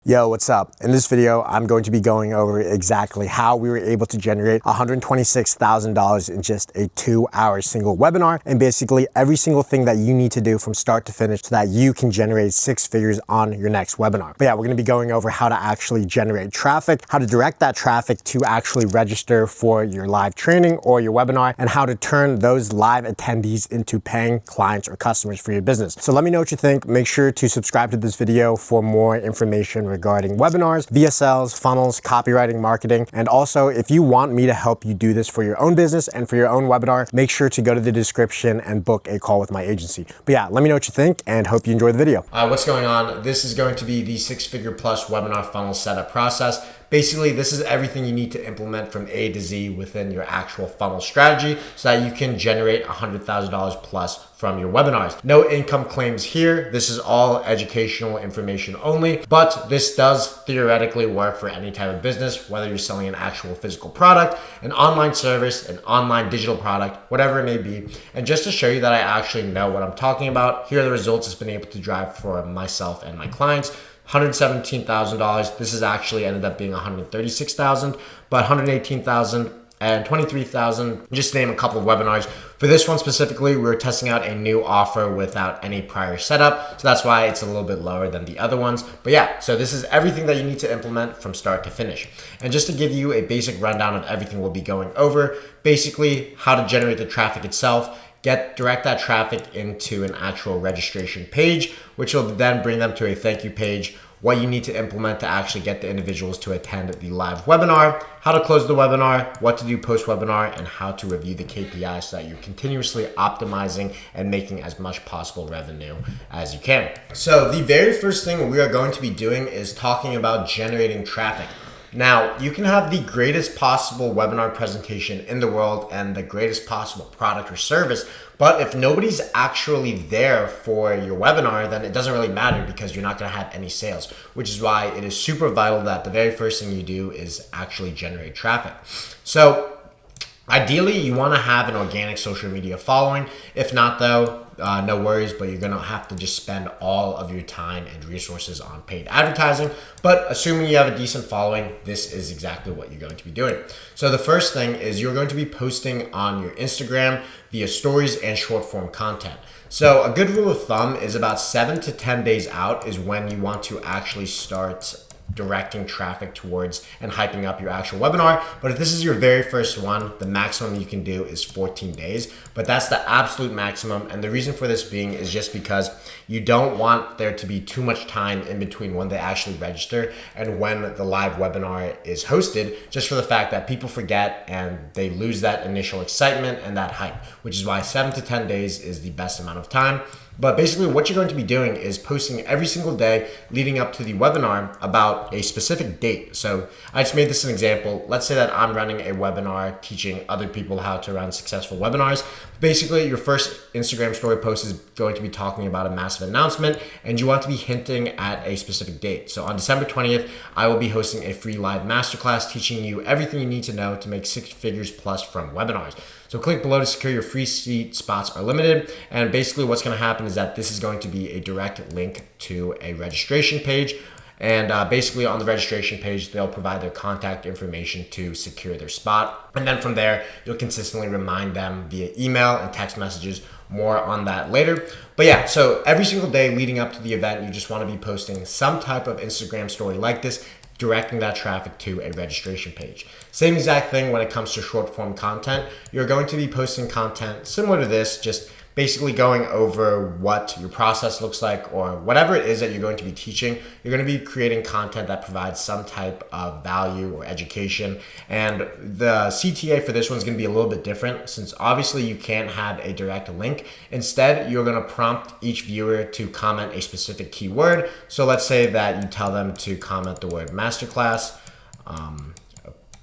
Yo, what's up? In this video, I'm going to be going over exactly how we were able to generate $126,000 in just a 2-hour single webinar, and basically every single thing that you need to do from start to finish so that you can generate 6 figures on your next webinar. But yeah, we're going to be going over how to actually generate traffic, how to direct that traffic to actually register for your live training or your webinar, and how to turn those live attendees into paying clients or customers for your business. So let me know what you think. Make sure to subscribe to this video for more information regarding webinars, VSLs, funnels, copywriting, marketing. And also, if you want me to help you do this for your own business and for your own webinar, make sure to go to the description and book a call with my agency. But yeah, let me know what you think and hope you enjoy the video. What's going on? This is going to be the 6-figure plus webinar funnel setup process. Basically, this is everything you need to implement from A to Z within your actual funnel strategy so that you can generate $100,000 plus from your webinars. No income claims here. This is all educational information only, but this does theoretically work for any type of business, whether you're selling an actual physical product, an online service, an online digital product, whatever it may be. And just to show you that I actually know what I'm talking about, here are the results it's been able to drive for myself and my clients. $117,000. This has actually ended up being $136,000, but $118,000 and $23,000, just to name a couple of webinars. For this one specifically, we're testing out a new offer without any prior setup, so that's why it's a little bit lower than the other ones. But yeah, so this is everything that you need to implement from start to finish. And just to give you a basic rundown of everything we'll be going over, basically how to generate the traffic itself, direct that traffic into an actual registration page, which will then bring them to a thank you page, what you need to implement to actually get the individuals to attend the live webinar, how to close the webinar, what to do post-webinar, and how to review the KPIs so that you're continuously optimizing and making as much possible revenue as you can. So the very first thing we are going to be doing is talking about generating traffic. Now, you can have the greatest possible webinar presentation in the world and the greatest possible product or service, but if nobody's actually there for your webinar, then it doesn't really matter because you're not going to have any sales, which is why it is super vital that the very first thing you do is actually generate traffic. So ideally, you want to have an organic social media following. If not, though, no worries, but you're going to have to just spend all of your time and resources on paid advertising. But assuming you have a decent following, this is exactly what you're going to be doing. So the first thing is you're going to be posting on your Instagram via stories and short form content. So a good rule of thumb is about 7 to 10 days out is when you want to actually start directing traffic towards and hyping up your actual webinar. But if this is your very first one, the maximum you can do is 14 days, but that's the absolute maximum. And the reason for this being is just because you don't want there to be too much time in between when they actually register and when the live webinar is hosted, just for the fact that people forget and they lose that initial excitement and that hype, which is why 7 to 10 days is the best amount of time. But basically what you're going to be doing is posting every single day leading up to the webinar about a specific date. So I just made this an example. Let's say that I'm running a webinar teaching other people how to run successful webinars. Basically, your first Instagram story post is going to be talking about a massive announcement, and you want to be hinting at a specific date. So on December 20th, I will be hosting a free live masterclass teaching you everything you need to know to make 6 figures plus from webinars. So click below to secure your free seat. Spots are limited. And basically what's going to happen is that this is going to be a direct link to a registration page. And basically on the registration page, they'll provide their contact information to secure their spot. And then from there, you'll consistently remind them via email and text messages. More on that later. But yeah, so every single day leading up to the event, you just want to be posting some type of Instagram story like this, directing that traffic to a registration page. Same exact thing when it comes to short form content. You're going to be posting content similar to this, just basically going over what your process looks like or whatever it is that you're going to be teaching. You're going to be creating content that provides some type of value or education. And the CTA for this one is going to be a little bit different since obviously you can't have a direct link. Instead, you're going to prompt each viewer to comment a specific keyword. So let's say that you tell them to comment the word masterclass.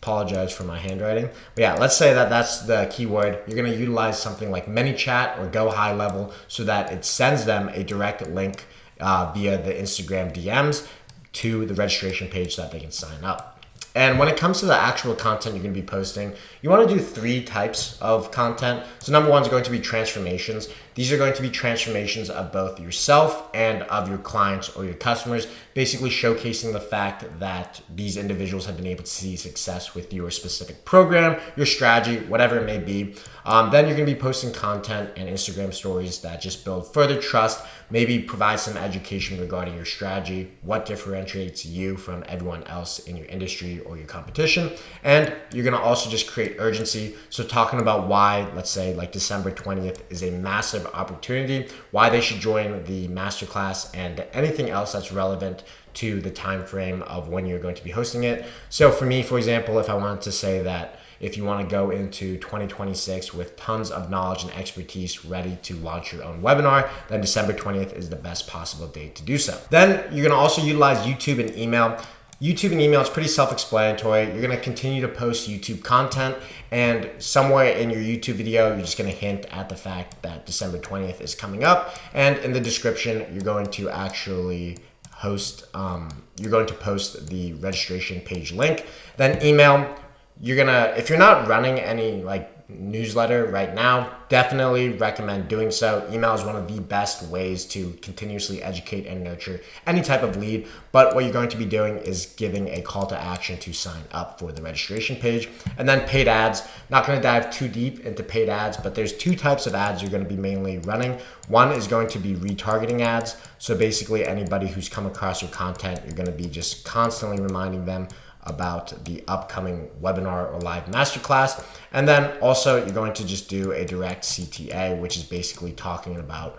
Apologize for my handwriting. But yeah, let's say that that's the keyword. You're going to utilize something like ManyChat or Go High Level so that it sends them a direct link via the Instagram DMs to the registration page so that they can sign up. And when it comes to the actual content you're going to be posting, you want to do 3 types of content. So number 1 is going to be transformations. These are going to be transformations of both yourself and of your clients or your customers, basically showcasing the fact that these individuals have been able to see success with your specific program, your strategy, whatever it may be. Then you're going to be posting content and Instagram stories that just build further trust, maybe provide some education regarding your strategy, what differentiates you from everyone else in your industry or your competition. And you're going to also just create urgency. So talking about why, let's say like December 20th is a massive opportunity, why they should join the masterclass, and anything else that's relevant to the time frame of when you're going to be hosting it. So for me, for example, if I wanted to say that if you want to go into 2026 with tons of knowledge and expertise ready to launch your own webinar, then December 20th is the best possible date to do so. Then you're going to also utilize YouTube and email. YouTube and email is pretty self-explanatory. You're going to continue to post YouTube content, and somewhere in your YouTube video, you're just going to hint at the fact that December 20th is coming up. And in the description, you're going to actually post the registration page link. Then email, if you're not running any like newsletter right now, definitely recommend doing so. Email is one of the best ways to continuously educate and nurture any type of lead. But what you're going to be doing is giving a call to action to sign up for the registration page. And then paid ads. Not going to dive too deep into paid ads, but there's 2 types of ads you're going to be mainly running. One is going to be retargeting ads. So basically anybody who's come across your content, you're going to be just constantly reminding them about the upcoming webinar or live masterclass. And then also you're going to just do a direct CTA, which is basically talking about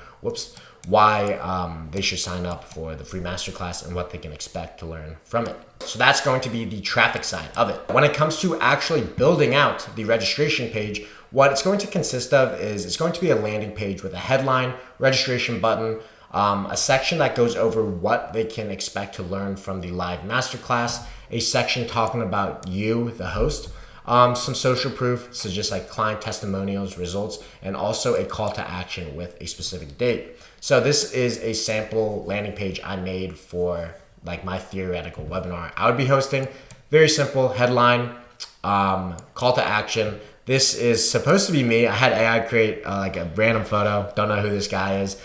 why they should sign up for the free masterclass and what they can expect to learn from it. So that's going to be the traffic side of it. When it comes to actually building out the registration page, what it's going to consist of is it's going to be a landing page with a headline, registration button, a section that goes over what they can expect to learn from the live masterclass, a section talking about you, the host, some social proof, so just like client testimonials, results, and also a call to action with a specific date. So this is a sample landing page I made for like my theoretical webinar I would be hosting. Very simple headline, call to action. This is supposed to be me. I had AI create like a random photo. Don't know who this guy is.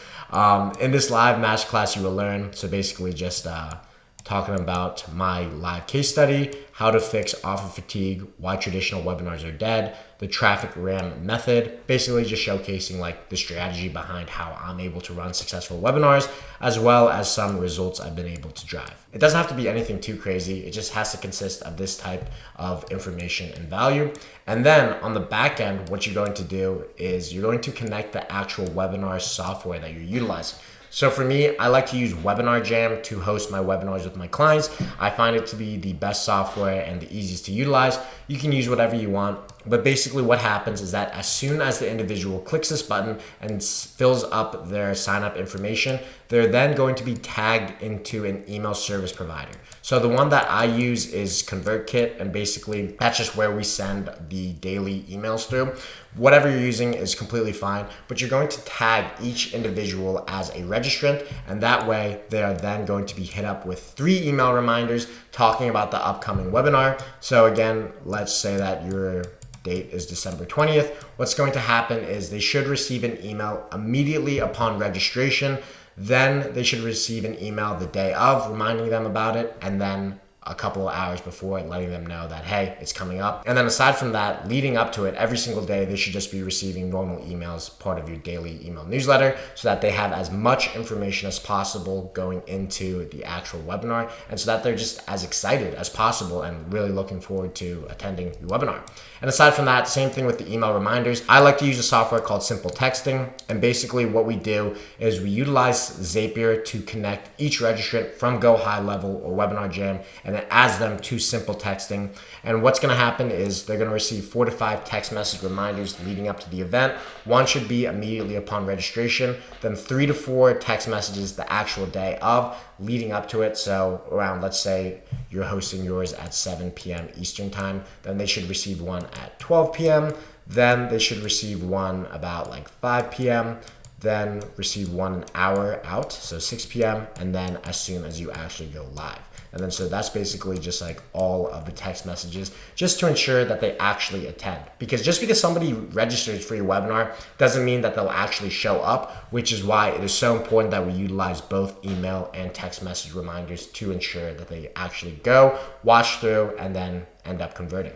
In this live masterclass, you will learn. So basically just talking about my live case study, how to fix offer fatigue, why traditional webinars are dead, the traffic ram method, basically just showcasing like the strategy behind how I'm able to run successful webinars, as well as some results I've been able to drive. It doesn't have to be anything too crazy. It just has to consist of this type of information and value. And then on the back end, what you're going to do is you're going to connect the actual webinar software that you're utilizing. So for me, I like to use Webinar Jam to host my webinars with my clients. I find it to be the best software and the easiest to utilize. You can use whatever you want, but basically what happens is that as soon as the individual clicks this button and fills up their sign up information, they're then going to be tagged into an email service provider. So the one that I use is ConvertKit, and basically that's just where we send the daily emails through. Whatever you're using is completely fine, but you're going to tag each individual as a registrant, and that way they are then going to be hit up with 3 email reminders talking about the upcoming webinar. So again, let's say that your date is December 20th. What's going to happen is they should receive an email immediately upon registration. Then they should receive an email the day of reminding them about it, and then a couple of hours before, letting them know that, hey, it's coming up. And then aside from that, leading up to it, every single day, they should just be receiving normal emails, part of your daily email newsletter, so that they have as much information as possible going into the actual webinar, and so that they're just as excited as possible and really looking forward to attending the webinar. And aside from that, same thing with the email reminders. I like to use a software called Simple Texting, and basically what we do is we utilize Zapier to connect each registrant from Go High Level or Webinar Jam, and then adds them to Simple Texting. And what's going to happen is they're going to receive 4 to 5 text message reminders leading up to the event. One should be immediately upon registration, then 3 to 4 text messages the actual day of leading up to it. So around, let's say you're hosting yours at 7 p.m. Eastern time, then they should receive one at 12 p.m. Then they should receive one about like 5 p.m. Then receive one an hour out, so 6 p.m. And then as soon as you actually go live. And then so that's basically just like all of the text messages, just to ensure that they actually attend. Because just because somebody registers for your webinar doesn't mean that they'll actually show up, which is why it is so important that we utilize both email and text message reminders to ensure that they actually go, watch through, and then end up converting.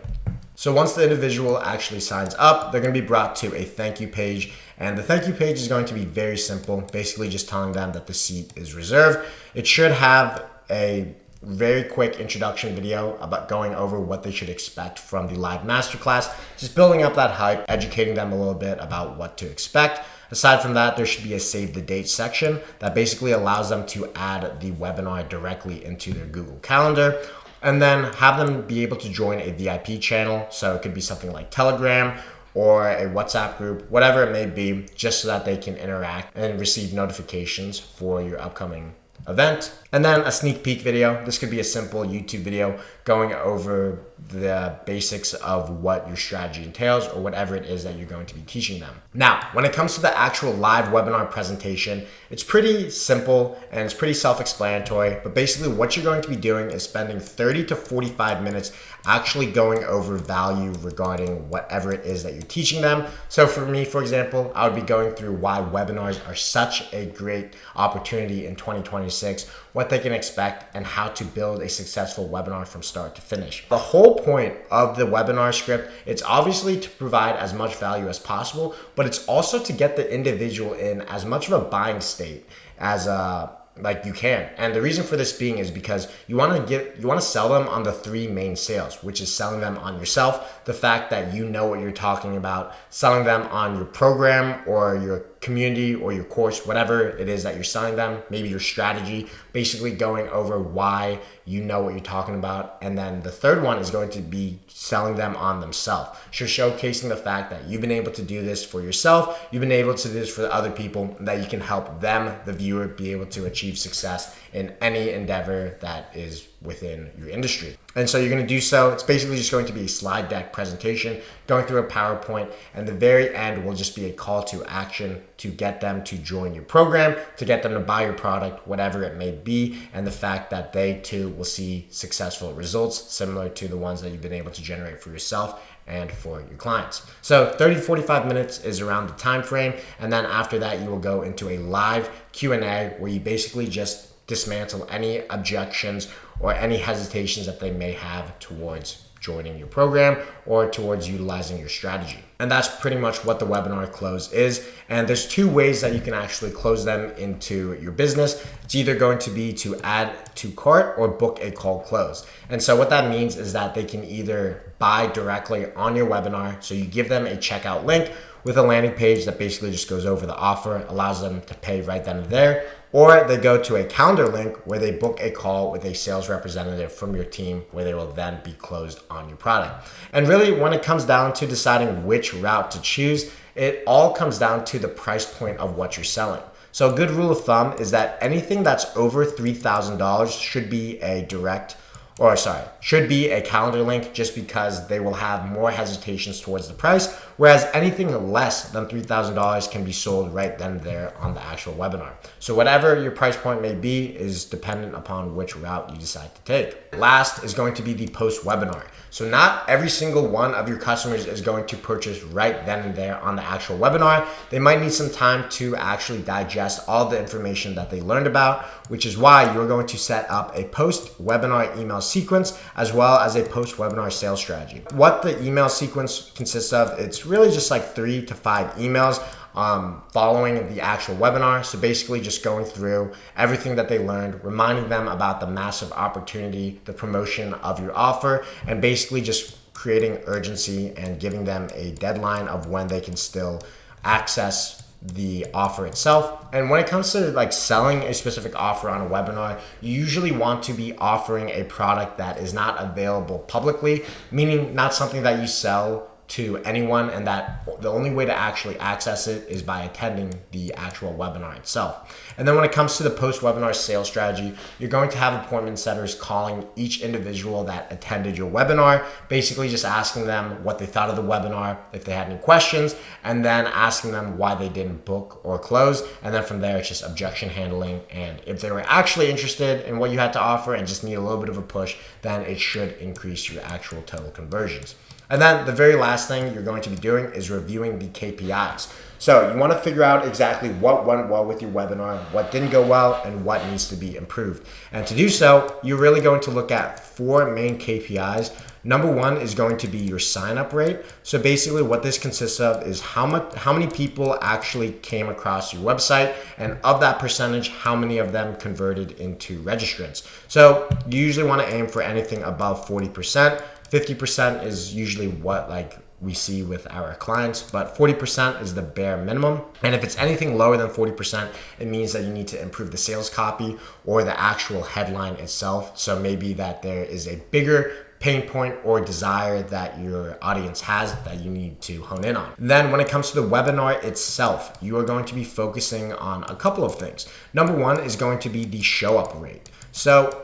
So once the individual actually signs up, they're going to be brought to a thank you page. And the thank you page is going to be very simple, basically just telling them that the seat is reserved. It should have a very quick introduction video about going over what they should expect from the live masterclass, just building up that hype, educating them a little bit about what to expect. Aside from that, there should be a save the date section that basically allows them to add the webinar directly into their Google Calendar, and then have them be able to join a VIP channel. So it could be something like Telegram or a WhatsApp group, whatever it may be, just so that they can interact and receive notifications for your upcoming event. And then a sneak peek video. This could be a simple YouTube video going over the basics of what your strategy entails or whatever it is that you're going to be teaching them. Now, when it comes to the actual live webinar presentation, it's pretty simple and it's pretty self-explanatory, but basically what you're going to be doing is spending 30 to 45 minutes actually going over value regarding whatever it is that you're teaching them. So for me, for example, I would be going through why webinars are such a great opportunity in 2026, what they can expect, and how to build a successful webinar from start to finish. The whole point of the webinar script, it's obviously to provide as much value as possible, but it's also to get the individual in as much of a buying state as like you can. And the reason for this being is because you want to sell them on the three main sales, which is selling them on yourself, the fact that you know what you're talking about, selling them on your program or your community or your course, whatever it is that you're selling them, maybe your strategy, basically going over why you know what you're talking about. And then the third one is going to be selling them on themselves. So showcasing the fact that you've been able to do this for yourself, you've been able to do this for the other people, that you can help them, the viewer, be able to achieve success in any endeavor that is within your industry. And so you're going to do so. It's basically just going to be a slide deck presentation, going through a PowerPoint, and the very end will just be a call to action to get them to join your program, to get them to buy your product, whatever it may be, and the fact that they too will see successful results similar to the ones that you've been able to generate for yourself and for your clients. So 30 to 45 minutes is around the time frame, and then after that you will go into a live Q&A where you basically just dismantle any objections or any hesitations that they may have towards joining your program or towards utilizing your strategy. And that's pretty much what the webinar close is. And there's two ways that you can actually close them into your business. It's either going to be to add to cart or book a call close. And so what that means is that they can either buy directly on your webinar. So you give them a checkout link with a landing page that basically just goes over the offer, allows them to pay right then and there, or they go to a calendar link where they book a call with a sales representative from your team where they will then be closed on your product. And really, when it comes down to deciding which route to choose, it all comes down to the price point of what you're selling. So a good rule of thumb is that anything that's over $3,000 should be a calendar link, just because they will have more hesitations towards the price, whereas anything less than $3,000 can be sold right then and there on the actual webinar. So whatever your price point may be is dependent upon which route you decide to take. Last is going to be the post webinar. So not every single one of your customers is going to purchase right then and there on the actual webinar. They might need some time to actually digest all the information that they learned about, which is why you're going to set up a post-webinar email sequence as well as a post-webinar sales strategy. What the email sequence consists of, it's really just like 3 to 5 emails following the actual webinar. So basically just going through everything that they learned, reminding them about the massive opportunity, the promotion of your offer, and basically just creating urgency and giving them a deadline of when they can still access the offer itself. And when it comes to like selling a specific offer on a webinar, you usually want to be offering a product that is not available publicly, meaning not something that you sell to anyone, and that the only way to actually access it is by attending the actual webinar itself. And then when it comes to the post-webinar sales strategy, you're going to have appointment setters calling each individual that attended your webinar, basically just asking them what they thought of the webinar, if they had any questions, and then asking them why they didn't book or close. And then from there, it's just objection handling. And if they were actually interested in what you had to offer and just need a little bit of a push, then it should increase your actual total conversions. And then the very last thing you're going to be doing is reviewing the KPIs. So you want to figure out exactly what went well with your webinar, what didn't go well, and what needs to be improved. And to do so, you're really going to look at 4 main KPIs. Number 1 is going to be your sign-up rate. So basically what this consists of is how many people actually came across your website, and of that percentage, how many of them converted into registrants. So you usually want to aim for anything above 40%. 50% is usually what we see with our clients, but 40% is the bare minimum. And if it's anything lower than 40%, it means that you need to improve the sales copy or the actual headline itself. So maybe that there is a bigger pain point or desire that your audience has that you need to hone in on. And then when it comes to the webinar itself, you are going to be focusing on a couple of things. Number 1 is going to be the show up rate. So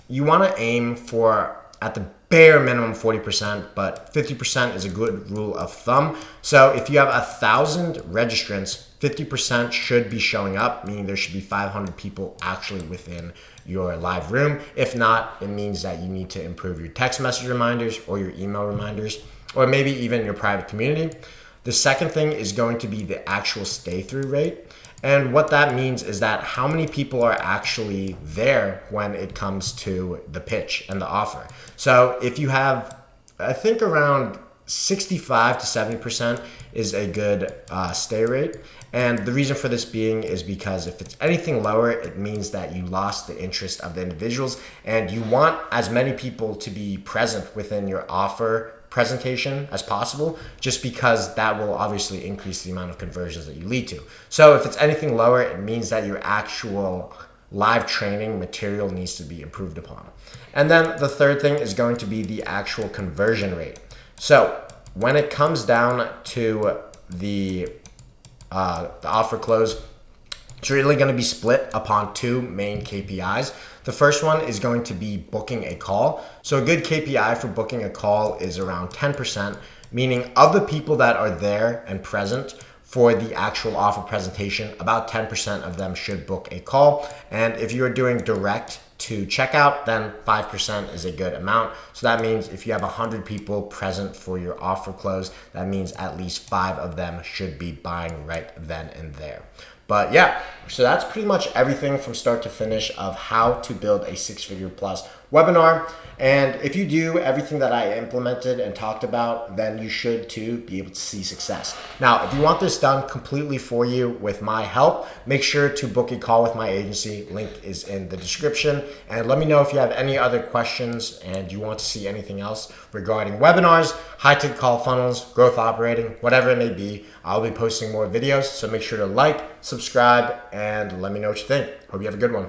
you want to aim for, at the bare minimum, 40%, but 50% is a good rule of thumb. So if you have 1,000 registrants, 50% should be showing up, meaning there should be 500 people actually within your live room. If not, it means that you need to improve your text message reminders or your email reminders, or maybe even your private community. The second thing is going to be the actual stay through rate. And what that means is that how many people are actually there when it comes to the pitch and the offer. So if you have, I think around 65 to 70% is a good stay rate. And the reason for this being is because if it's anything lower, it means that you lost the interest of the individuals, and you want as many people to be present within your offer presentation as possible, just because that will obviously increase the amount of conversions that you lead to. So if it's anything lower, it means that your actual live training material needs to be improved upon. And then the third thing is going to be the actual conversion rate. So when it comes down to the offer close, it's really going to be split upon 2 main KPIs. The first one is going to be booking a call. So a good KPI for booking a call is around 10%, meaning of the people that are there and present for the actual offer presentation, about 10% of them should book a call. And if you're doing direct to checkout, then 5% is a good amount. So that means if you have 100 people present for your offer close, that means at least 5 of them should be buying right then and there. But yeah, so that's pretty much everything from start to finish of how to build a 6-figure plus webinar. And if you do everything that I implemented and talked about, then you should too be able to see success. Now, if you want this done completely for you with my help, make sure to book a call with my agency. Link is in the description. And let me know if you have any other questions and you want to see anything else regarding webinars, high-ticket call funnels, growth operating, whatever it may be. I'll be posting more videos, so make sure to like, subscribe, and let me know what you think. Hope you have a good one.